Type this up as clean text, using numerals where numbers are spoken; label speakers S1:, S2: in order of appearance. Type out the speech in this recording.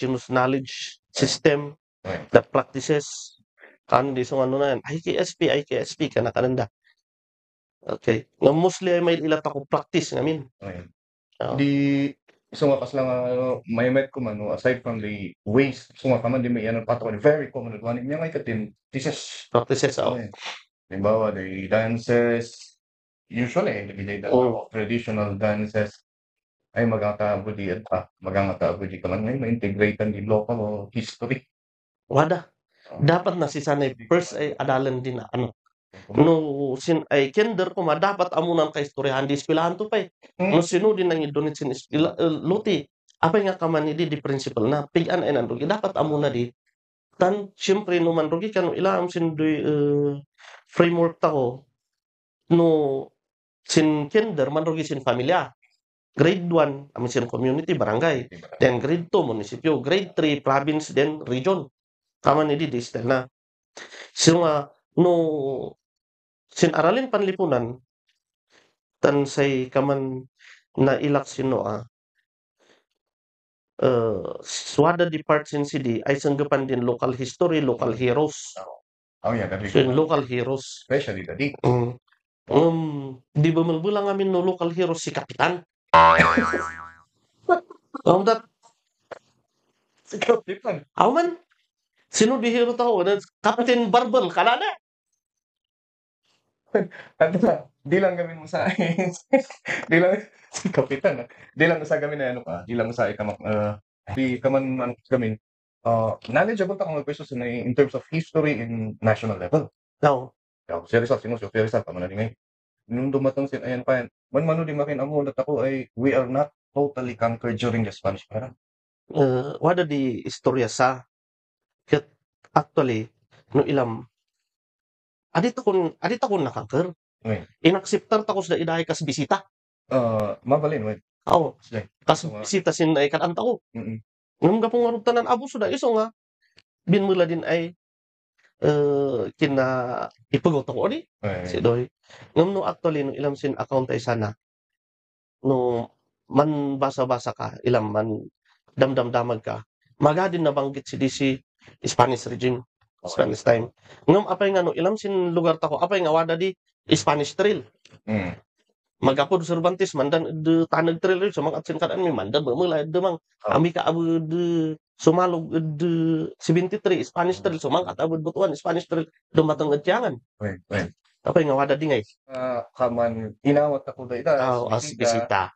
S1: indigenous knowledge system
S2: Okay.
S1: that practices kan di so ano na yan, IKSP ka na kananda. Okay. Nga mostly ay may ilat ako practice ngamin.
S2: Okay.
S1: Oo.
S2: Di so nga kas lang may met ko man no, aside from the ways so nga kaman di may ano pato very common one niya ngay katin this
S1: Practices ako.
S2: okay. Halimbawa the dances usually the traditional dances ay magkakaabudi at magkakaabudi ka man ngayon ma-integrate ang di local history.
S1: Wada. Dapat na si sanay first ay adalan din na ano. No sin ay kinder ko dapat amunan ka istoryahan di eskwelahan to pa. No sino din nang idonit sin luti. Apay nga kaman di principal na pigan ay nandugi dapat amuna di tan siyempre no man rugi kan ilam sin framework ta ko no sin kinder man rugi sin familia. Grade 1 amin sin community barangay. Then grade 2 munisipyo, grade 3 province then region. Kaman ni di distal na. So nga no sin aralin panlipunan tan say kaman na ilak sino swada di part sin CD ay sanggapan din local history, local heroes.
S2: Oh yeah, that
S1: So, local heroes.
S2: especially the di.
S1: Di ba malbulang amin no local heroes si Kapitan? that
S2: Si Kapitan.
S1: how man? Sino di hero tao? Captain Barbel, kalala?
S2: Ano na, di lang gamin mo sa di lang si Kapitan. Di lang sa gamin na ano ka, di lang sa ikamak di kaman man gamin. Knowledgeable ta kung magpeso sa in terms of history in national level.
S1: No.
S2: Seryoso, seryoso pa man ni ngay. Nung dumatong sin ayan pa yan, man di makin amo dat ako ay we are not totally conquered during the Spanish era.
S1: Wada di istorya sa ket actually no ilam adit ako nakangker.
S2: Okay.
S1: Inakseptar ta ko sa idahay kas bisita.
S2: Mabalin wait.
S1: Oo.
S2: Sige.
S1: Kas bisita sin ay kadanta ko.
S2: Mm.
S1: Ngam gapong arog tanan abo suda iso nga binmula din ay kina ipugot ako ni si Doy. Ngam no actually no ilam sin account ay sana no man basa-basa ka ilam man damdamdamag ka magadin nabanggit si DC Spanish regime Spanish time ngam apay nga no ilam sin lugar ta ko apay nga wada di Spanish trail magapod Cervantes mandan de tanag trail so mga atsin kadan mi mandan bamula de mang ami ka abu de sumalog de 73 Spanish trail so mga katabod butuan Spanish trail dumatang adyangan
S2: Wait.
S1: apay nga wada di ngay
S2: Kaman inawat ako da ita
S1: as bisita